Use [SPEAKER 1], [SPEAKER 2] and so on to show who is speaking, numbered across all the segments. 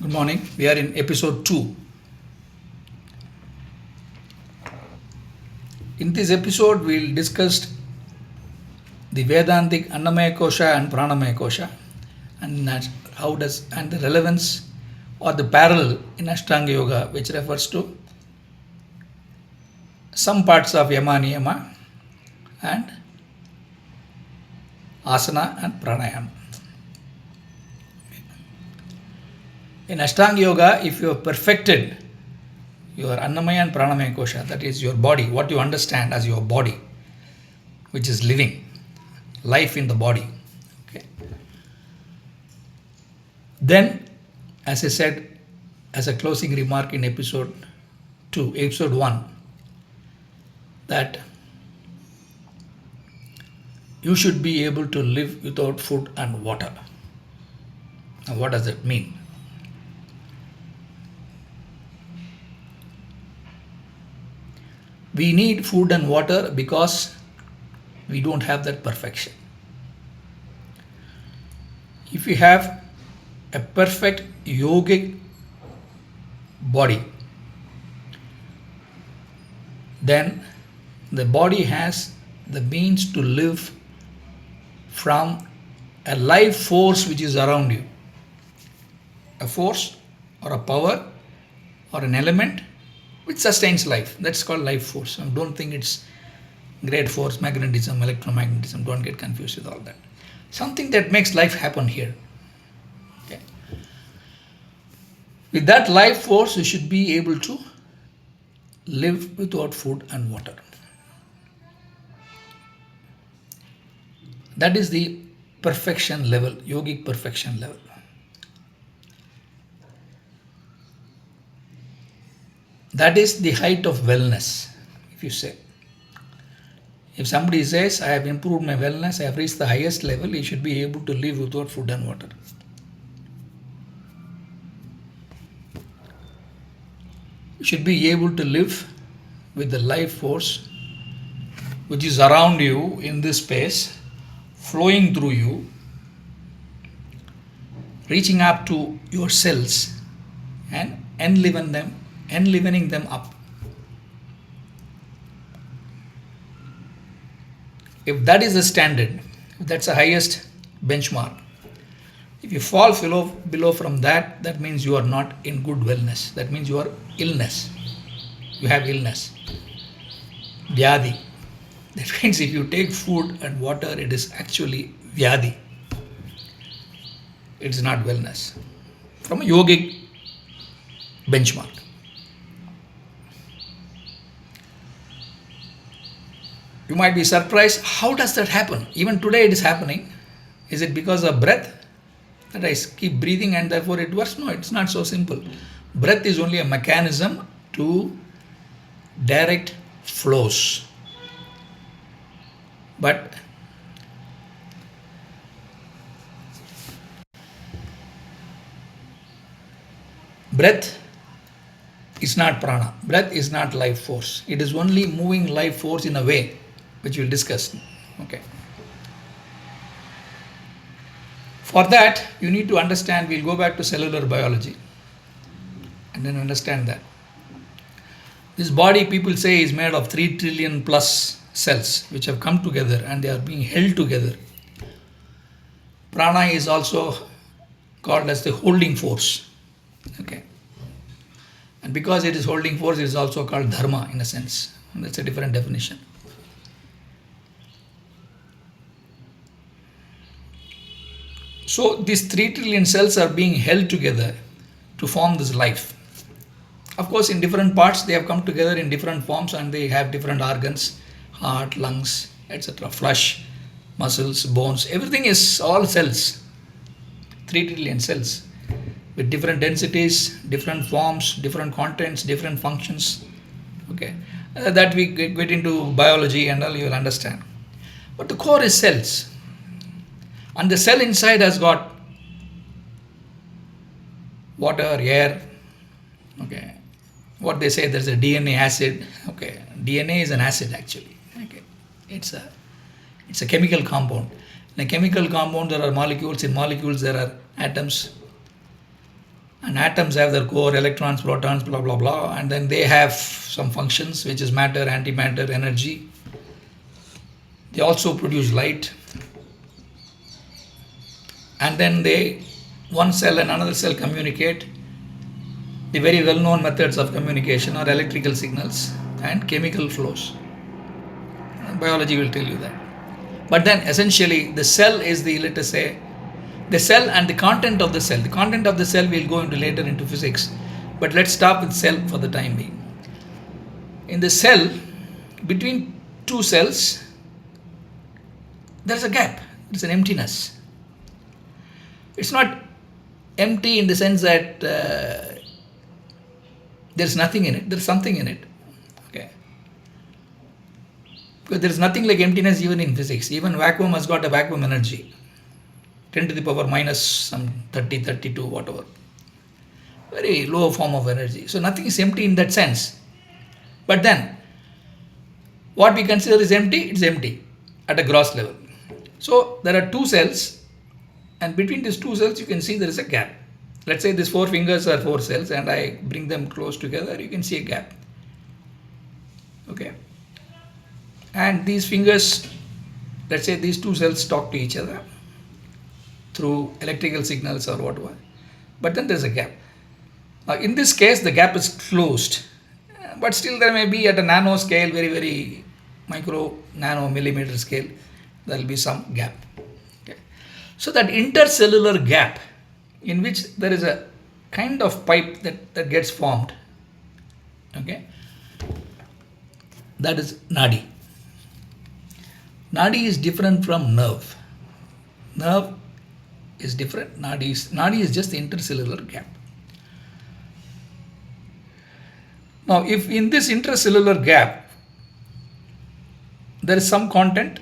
[SPEAKER 1] Good morning. We are in episode 2. In this episode, we'll discuss the Vedantic Annamaya Kosha and Pranamaya Kosha and the relevance or the parallel in Ashtanga Yoga, which refers to some parts of Yama Niyama and Asana and Pranayama. In Ashtanga Yoga, if you have perfected your Annamaya and Pranamaya Kosha, that is your body, what you understand as your body, which is living, life in the body. Okay. Then, as I said, as a closing remark in episode 1, that you should be able to live without food and water. Now, what does that mean? We need food and water because we don't have that perfection. If you have a perfect yogic body, then the body has the means to live from a life force which is around you. A force or a power or an element which sustains life. That's called life force. And don't think it's great force, magnetism, electromagnetism. Don't get confused with all that. Something that makes life happen here. Okay. With that life force, you should be able to live without food and water. That is the perfection level, yogic perfection level. That is the height of wellness, if you say. If somebody says, I have improved my wellness, I have reached the highest level, he should be able to live without food and water. You should be able to live with the life force which is around you in this space, flowing through you, reaching up to your cells and enlivening them up. If that is the standard, if that's the highest benchmark, if you fall below from that, that means you are not in good wellness. That means you are illness. You have illness. Vyadi. That means if you take food and water, it is actually vyadi. It is not wellness. From a yogic benchmark. You might be surprised, how does that happen? Even today it is happening. Is it because of breath? That I keep breathing and therefore it works? No, it's not so simple. Breath is only a mechanism to direct flows. But breath is not prana. Breath is not life force. It is only moving life force in a way which we'll discuss. Okay. For that, you need to understand, we'll go back to cellular biology and then understand that. This body, people say, is made of 3 trillion plus cells which have come together and they are being held together. Prana is also called as the holding force. Okay. And because it is holding force, it is also called dharma in a sense. And that's a different definition. So these 3 trillion cells are being held together to form this life. Of course, in different parts, they have come together in different forms and they have different organs, heart, lungs, etc. Flesh, muscles, bones, everything is all cells. 3 trillion cells with different densities, different forms, different contents, different functions. Okay, that we get into biology and all, you will understand. But the core is cells. And the cell inside has got water, air. Okay. What they say, there's a DNA acid. Okay. DNA is an acid actually. Okay. It's a chemical compound. In a chemical compound there are molecules. In molecules there are atoms. And atoms have their core, electrons, protons, blah blah blah, and then they have some functions, which is matter, antimatter, energy. They also produce light, and then one cell and another cell communicate. The very well-known methods of communication are electrical signals and chemical flows. Biology will tell you that. But then essentially the cell is let us say, the cell and the content of the cell. The content of the cell will go into later into physics. But let's stop with cell for the time being. In the cell, between two cells, there's a gap. There's an emptiness. It's not empty in the sense that there's nothing in it. There's something in it. Okay. Because there's nothing like emptiness even in physics. Even vacuum has got a vacuum energy. 10 to the power minus some 30, 32, whatever. Very low form of energy. So nothing is empty in that sense. But then, what we consider is empty, it's empty at a gross level. So there are two cells, and between these two cells you can see there is a gap. Let's say these four fingers are four cells and I bring them close together, you can see a gap. Okay. And these fingers, let's say these two cells talk to each other through electrical signals or whatever. But then there's a gap. Now in this case the gap is closed. But still there may be at a nano scale, very, very micro, nano, millimeter scale, there will be some gap. Okay. So that intercellular gap in which there is a kind of pipe that gets formed, okay, that is nadi. Nadi is different from nerve. Nerve is different. Nadi is just the intercellular gap. Now, if in this intercellular gap there is some content,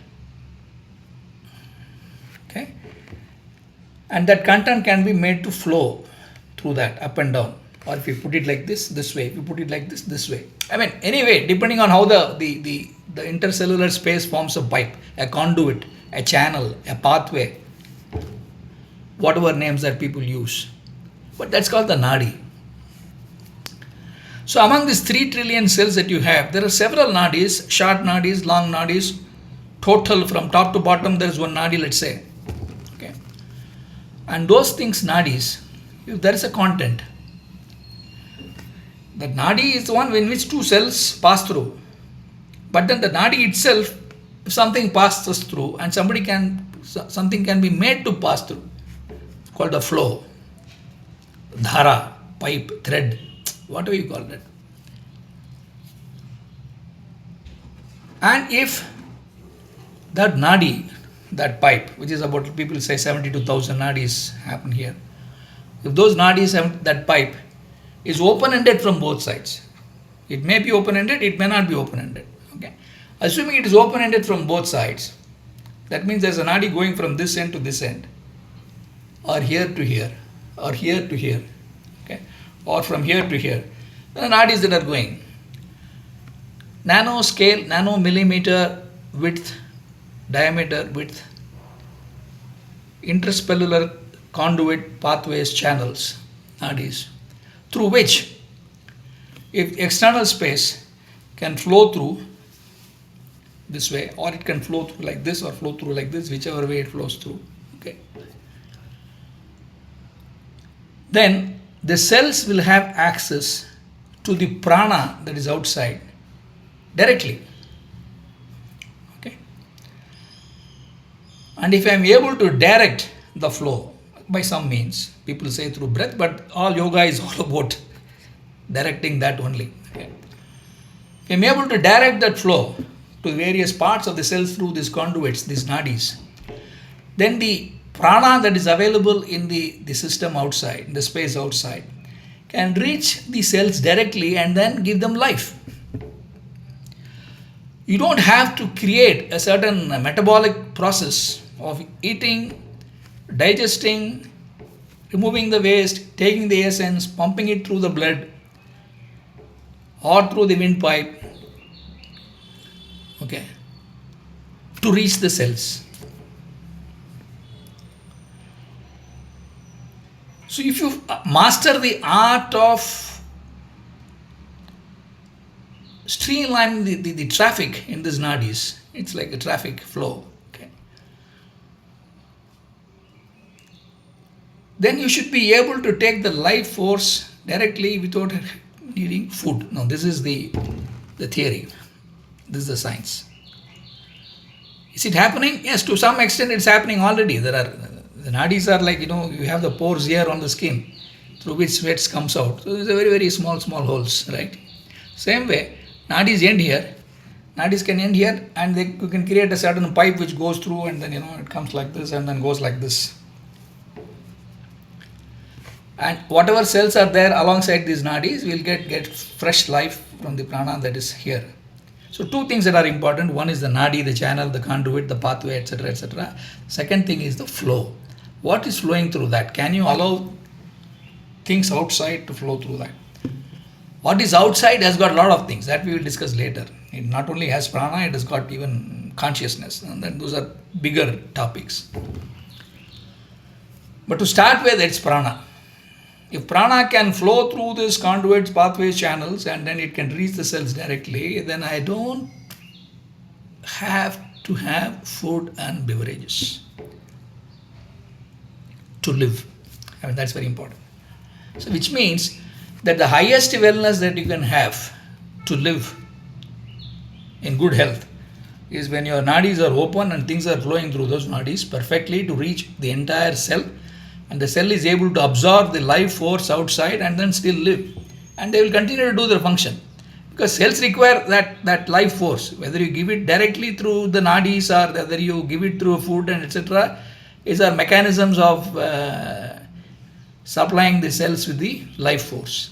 [SPEAKER 1] okay, and that content can be made to flow through that up and down, or if you put it like this way, if you put it like this way. I mean, anyway, depending on how the intercellular space forms a pipe, a conduit, a channel, a pathway, whatever names that people use, but that's called the nadi. So among these 3 trillion cells that you have, there are several nadis, short nadis, long nadis. Total from top to bottom there is one nadi, let's say. Okay. And those things, nadis, if there is a content, the nadi is the one in which two cells pass through. But then the nadi itself, if something passes through and something can be made to pass through, it's called a flow, dhara, pipe, thread, whatever you call it. And if that nadi, that pipe, which is about, people say 72,000 nadis happen here, if those nadis have that pipe is open-ended from both sides, it may be open-ended, it may not be open-ended. Okay, assuming it is open-ended from both sides, that means there's a nadi going from this end to this end, or here to here, or here to here, okay, or from here to here. There are nadis that are going nano scale, nano millimeter width, diameter width, intercellular conduit, pathways, channels, nadis, through which if external space can flow through this way, or it can flow through like this or flow through like this, whichever way it flows through. Okay. Then the cells will have access to the prana that is outside directly. Okay. And if I am able to direct the flow by some means, people say through breath, but all yoga is all about directing that only. Okay. If I am able to direct that flow to various parts of the cells through these conduits, these nadis, then the prana that is available in the system outside, in the space outside, can reach the cells directly and then give them life. You don't have to create a certain metabolic process of eating, digesting, removing the waste, taking the essence, pumping it through the blood or through the windpipe, okay, to reach the cells. So if you master the art of streamlining the traffic in these nadis, it's like a traffic flow. Okay. Then you should be able to take the life force directly without needing food. Now this is the theory. This is the science. Is it happening? Yes, to some extent it's happening already. The nadis are like, you have the pores here on the skin through which sweat comes out. So there's a very, very small holes, right? Same way, nadis end here. Nadis can end here, and you can create a certain pipe which goes through, and then it comes like this and then goes like this. And whatever cells are there alongside these nadis will get fresh life from the prana that is here. So two things that are important. One is the nadi, the channel, the conduit, the pathway, etc., etc. Second thing is the flow. What is flowing through that? Can you allow things outside to flow through that? What is outside has got a lot of things that we will discuss later. It not only has prana, it has got even consciousness, and then those are bigger topics. But to start with, it's prana. If prana can flow through these conduits, pathways, channels, and then it can reach the cells directly, then I don't have to have food and beverages to live. I mean, that's very important. So, which means that the highest wellness that you can have to live in good health is when your nadis are open and things are flowing through those nadis perfectly to reach the entire cell, and the cell is able to absorb the life force outside and then still live, and they will continue to do their function, because cells require that life force. Whether you give it directly through the nadis or whether you give it through food and etc., is our mechanisms of supplying the cells with the life force.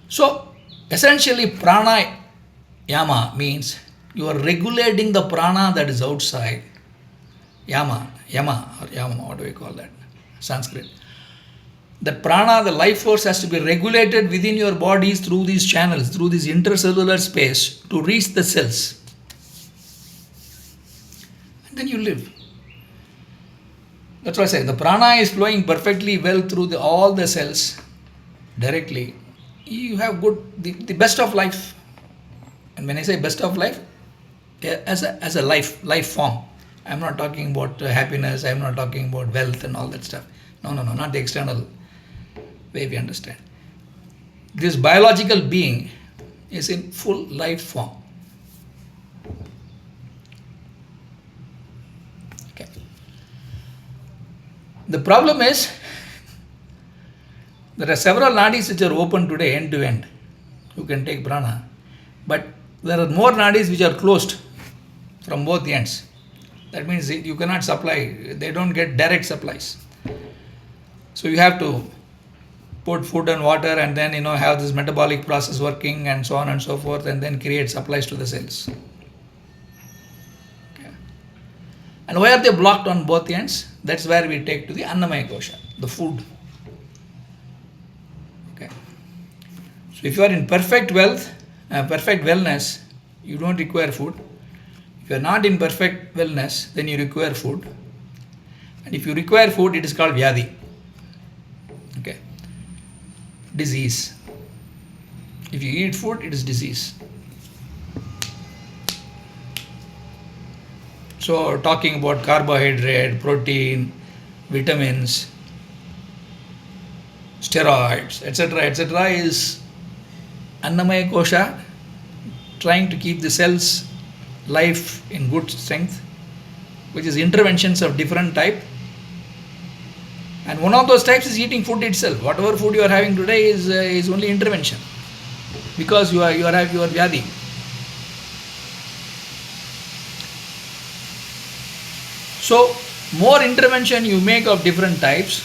[SPEAKER 1] So essentially pranayama means you are regulating the prana that is outside. Yama, what do we call that? Sanskrit. The prana, the life force, has to be regulated within your bodies through these channels, through this intercellular space to reach the cells. And then you live. That's what I say. The prana is flowing perfectly well through all the cells directly. You have the best of life. And when I say best of life, as a life form. I'm not talking about happiness, I'm not talking about wealth and all that stuff. No, not the external way we understand. This biological being is in full life form. Okay. The problem is, there are several nadis which are open today end to end. You can take prana. But there are more nadis which are closed from both ends. That means you cannot supply, they don't get direct supplies. So you have to put food and water and then have this metabolic process working and so on and so forth, and then create supplies to the cells. Okay. And why are they blocked on both ends? That's where we take to the Annamaya Kosha, the food. Okay. So if you are in perfect wellness, you don't require food. If you are not in perfect wellness, then you require food. And if you require food, it is called vyadi. Okay. Disease. If you eat food, it is disease. So talking about carbohydrate, protein, vitamins, steroids, etc. is Annamaya Kosha, trying to keep the cells life in good strength, which is interventions of different type. And one of those types is eating food itself. Whatever food you are having today is only intervention, because you have your vyadi. So more intervention you make of different types,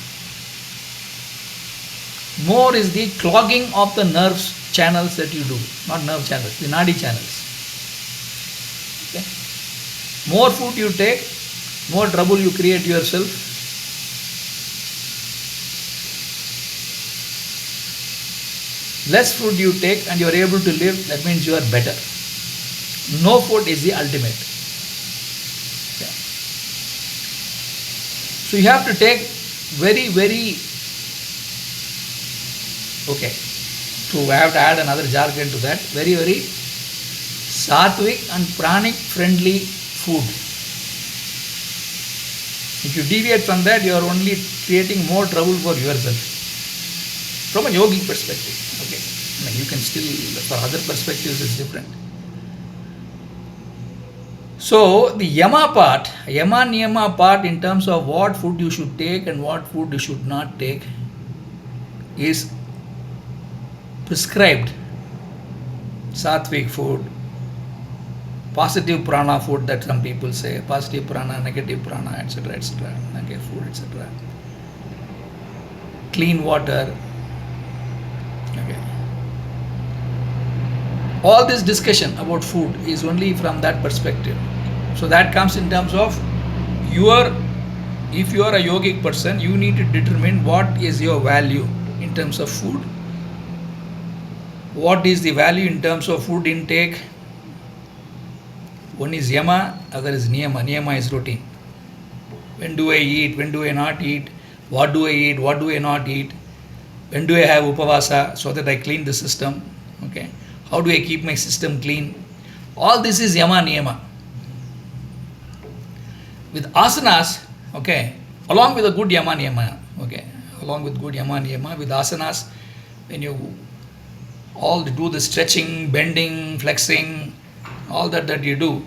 [SPEAKER 1] more is the clogging of the nerves channels that you do, not nerve channels, the nadi channels. Okay. More food you take, more trouble you create yourself. Less food you take and you are able to live, that means you are better. No food is the ultimate. Okay. So you have to take very, very, okay, I have to add another jargon to that, very, very sattvic and pranic friendly food. If you deviate from that, you are only creating more trouble for yourself. From a yogic perspective, okay. I mean, you can still, for other perspectives, it's different. So the yama niyama part in terms of what food you should take and what food you should not take is prescribed. Sattvic food, positive prana food that some people say, positive prana, negative prana, etc., etc., negative food, etc. Clean water. Okay. All this discussion about food is only from that perspective. So that comes in terms of if you are a yogic person, you need to determine what is your value in terms of food. What is the value in terms of food intake? One is yama, other is niyama. Niyama is routine. When do I eat? When do I not eat? What do I eat? What do I not eat? When do I have upavasa so that I clean the system? Okay. How do I keep my system clean? All this is yama niyama. With asanas, okay, along with a good yama niyama, okay, along with good yama niyama, with asanas, when you all do the stretching, bending, flexing, all that you do,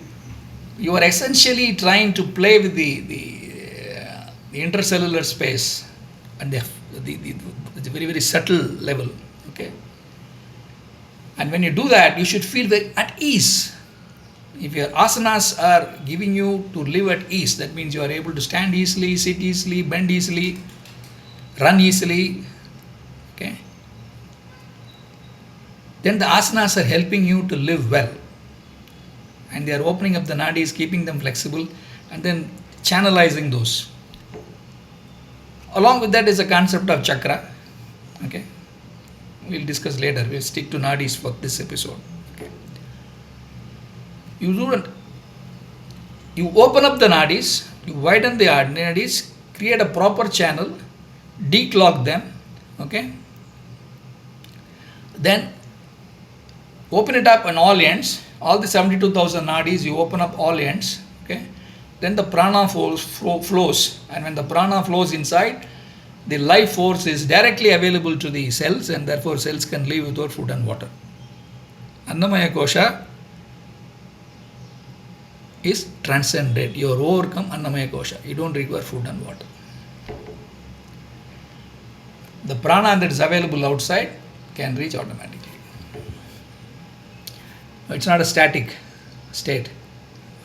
[SPEAKER 1] you are essentially trying to play with the intercellular space and the very, very subtle level, okay. And when you do that, you should feel very at ease. If your asanas are giving you to live at ease, that means you are able to stand easily, sit easily, bend easily, run easily, okay. Then the asanas are helping you to live well. And they are opening up the nadis, keeping them flexible, and then channelizing those. Along with that is a concept of chakra, okay. We'll discuss later. We'll stick to nadis for this episode. Okay. You open up the nadis, you widen the nadis, create a proper channel, declog them, okay. Then open it up on all ends, all the 72,000 nadis, you open up all ends, okay. Then the prana flows, and when the prana flows inside, the life force is directly available to the cells, and therefore cells can live without food and water. Annamaya kosha is transcended. You overcome Annamaya kosha. You don't require food and water. The prana that is available outside can reach automatically. It's not a static state,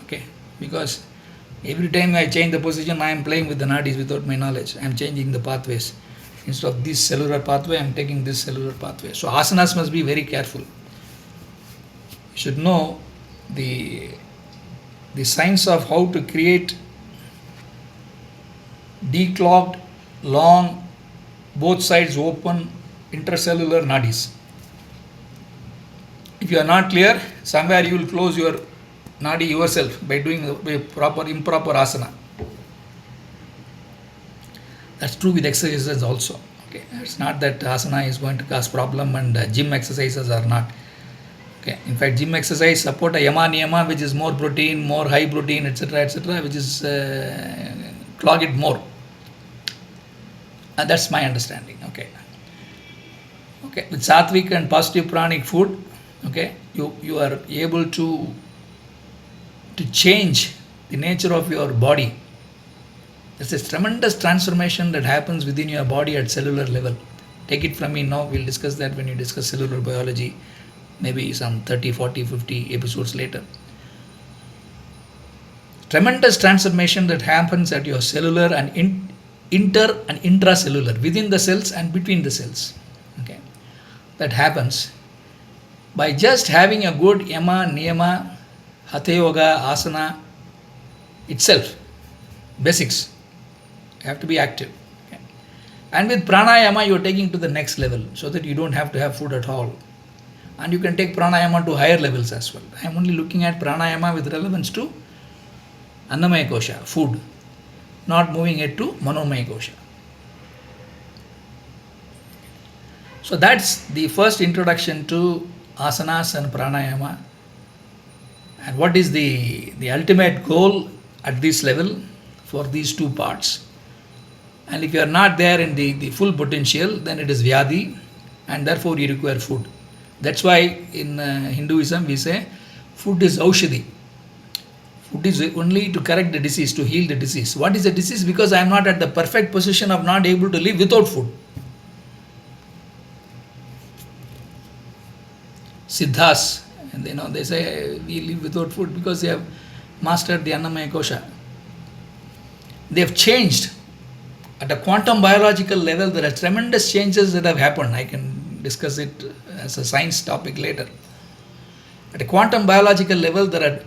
[SPEAKER 1] okay, because every time I change the position, I am playing with the nadis without my knowledge. I am changing the pathways. Instead of this cellular pathway, I am taking this cellular pathway. So asanas must be very careful. You should know the science of how to create declogged, long, both sides open intercellular nadis. If you are not clear, somewhere you will close your nadi yourself by doing improper asana. That's true with exercises also. Okay, it's not that asana is going to cause problem and gym exercises are not. Okay, in fact, gym exercise support a yama niyama, which is more protein, more high protein, etc., which is clog it more. And that's my understanding. Okay. Okay, with sattvic and positive pranic food, okay, you are able to change the nature of your body. There's a tremendous transformation that happens within your body at cellular level. Take it from me now. We'll discuss that when you discuss cellular biology, maybe some 30, 40, 50 episodes later. Tremendous transformation that happens at your cellular and inter and intracellular, within the cells and between the cells. Okay, that happens by just having a good yama, niyama, hatha yoga, asana itself, basics. You have to be active. Okay. And with pranayama, you are taking to the next level so that you don't have to have food at all. And you can take pranayama to higher levels as well. I am only looking at pranayama with relevance to Annamaya kosha, food. not moving it to Manomaya Kosha. So that's the first introduction to asanas and pranayama, and what is the ultimate goal at this level for these two parts. And if you are not there in the full potential, then it is vyadi, and therefore you require food. That's why in Hinduism we say food is aushadhi. Food is only to correct the disease, to heal the disease. What is the disease? Because I am not at the perfect position of not able to live without food. Siddhas, and they say we live without food because they have mastered the Annamaya Kosha. They have changed. At a quantum biological level, there are tremendous changes that have happened. I can discuss it as a science topic later. At a quantum biological level, there are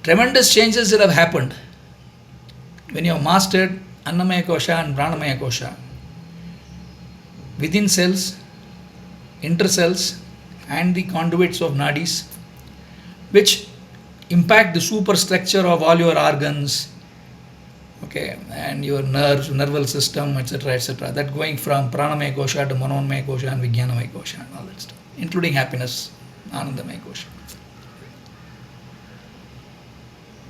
[SPEAKER 1] tremendous changes that have happened when you have mastered Annamaya Kosha and Pranamaya Kosha. Within cells, intercells, and the conduits of nadis, which impact the superstructure of all your organs, okay, and your nerves, nervous system, etc., etc. That going from Pranamaya Kosha to Manomaya Kosha and Vijnanamaya Kosha and all that stuff, including happiness, Anandamaya Kosha.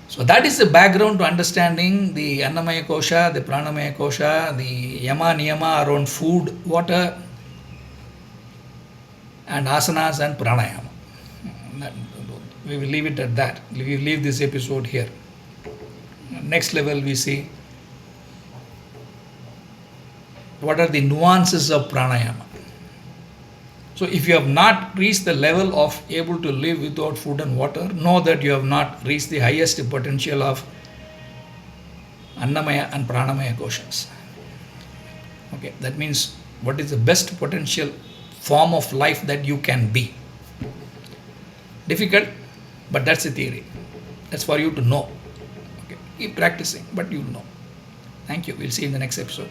[SPEAKER 1] So that is the background to understanding the Annamaya Kosha, the Pranamaya Kosha, the Yama Niyama around food, water, and asanas and pranayama. We will leave it at that. We will leave this episode here. Next level we see what are the nuances of pranayama. So if you have not reached the level of able to live without food and water, know that you have not reached the highest potential of Annamaya and Pranamaya koshas. Okay, that means what is the best potential form of life that you can be. Difficult, but that's the theory. That's for you to know. Okay. Keep practicing, but you'll know. Thank you. We'll see you in the next episode.